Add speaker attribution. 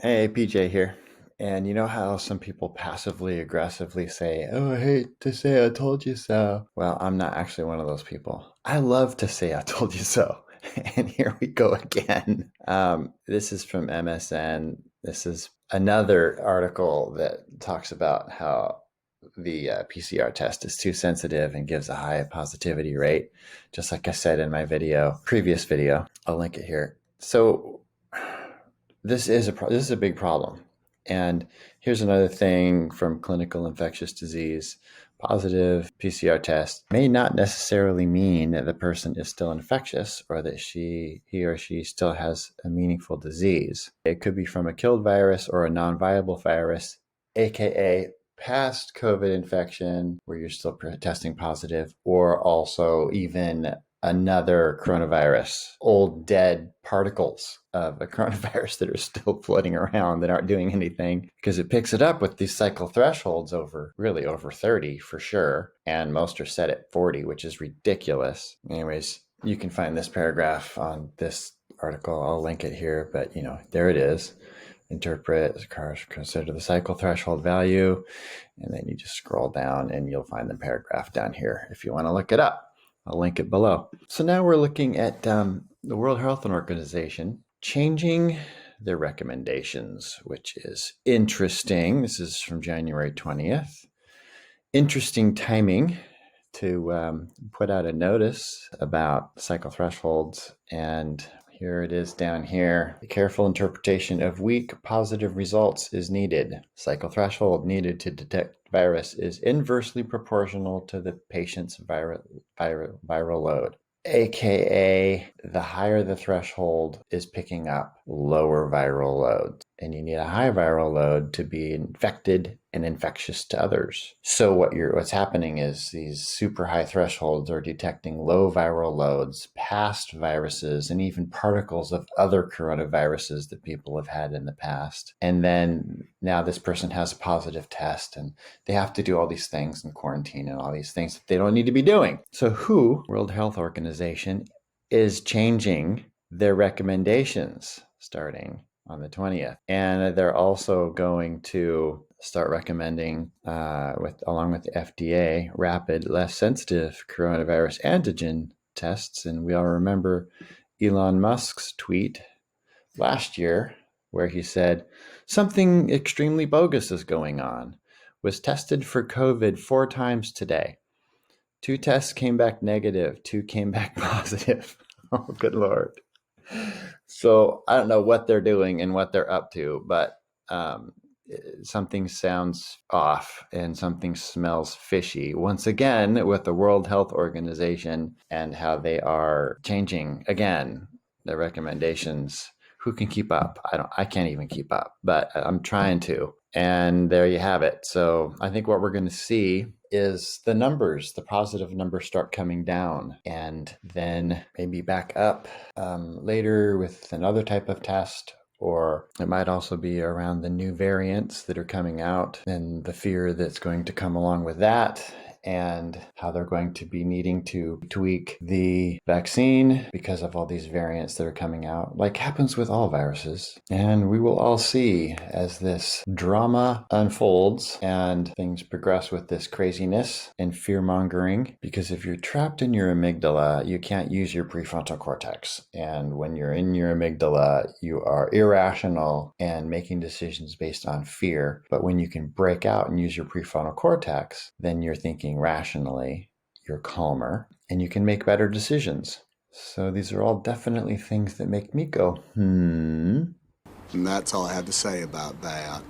Speaker 1: Hey, PJ here. And you know how some people passively aggressively say, "Oh, I hate to say I told you so." Well, I'm not actually one of those people. I love to say I told you so. And here we go again. This is from MSN. This is another article that talks about how the PCR test is too sensitive and gives a high positivity rate, just like I said in my previous video. I'll link it here. So this is a big problem. And here's another thing from clinical infectious disease. Positive PCR test may not necessarily mean that the person is still infectious or that he or she still has a meaningful disease. It could be from a killed virus or a non-viable virus, aka past COVID infection where you're still testing positive, or also even another coronavirus, old dead particles of a coronavirus that are still floating around that aren't doing anything because it picks it up with these cycle thresholds over 30 for sure. And most are set at 40, which is ridiculous. Anyways, you can find this paragraph on this article. I'll link it here, but there it is. Interpret, consider the cycle threshold value, and then you just scroll down and you'll find the paragraph down here if you want to look it up. I'll link it below. So now we're looking at the World Health Organization changing their recommendations, which is interesting. This is from January 20th. Interesting timing to put out a notice about cycle thresholds. And here it is down here. The careful interpretation of weak positive results is needed. Cycle threshold needed to detect virus is inversely proportional to the patient's viral load. AKA, the higher the threshold is picking up lower viral loads. And you need a high viral load to be infected and infectious to others. So what's happening is these super high thresholds are detecting low viral loads, past viruses, and even particles of other coronaviruses that people have had in the past. And then now this person has a positive test and they have to do all these things in quarantine and all these things that they don't need to be doing. So World Health Organization, is changing their recommendations starting on the 20th. And they're also going to start recommending, along with the FDA, rapid, less sensitive coronavirus antigen tests. And we all remember Elon Musk's tweet last year where he said, "Something extremely bogus is going on. Was tested for COVID 4 times today. 2 tests came back negative, 2 came back positive." Oh, good Lord. So I don't know what they're doing and what they're up to, but um, something sounds off and something smells fishy once again with the World Health Organization and how they are changing again their recommendations. Who can keep up? I can't even keep up, but I'm trying to. And there you have it. So I think what we're going to see is the positive numbers start coming down and then maybe back up later with another type of test. Or it might also be around the new variants that are coming out and the fear that's going to come along with that, and how they're going to be needing to tweak the vaccine because of all these variants that are coming out, like happens with all viruses. And we will all see as this drama unfolds and things progress with this craziness and fear mongering. Because if you're trapped in your amygdala, you can't use your prefrontal cortex. And when you're in your amygdala, you are irrational and making decisions based on fear. But when you can break out and use your prefrontal cortex, then you're thinking rationally, you're calmer, and you can make better decisions. So these are all definitely things that make me go, hmm.
Speaker 2: And that's all I have to say about that.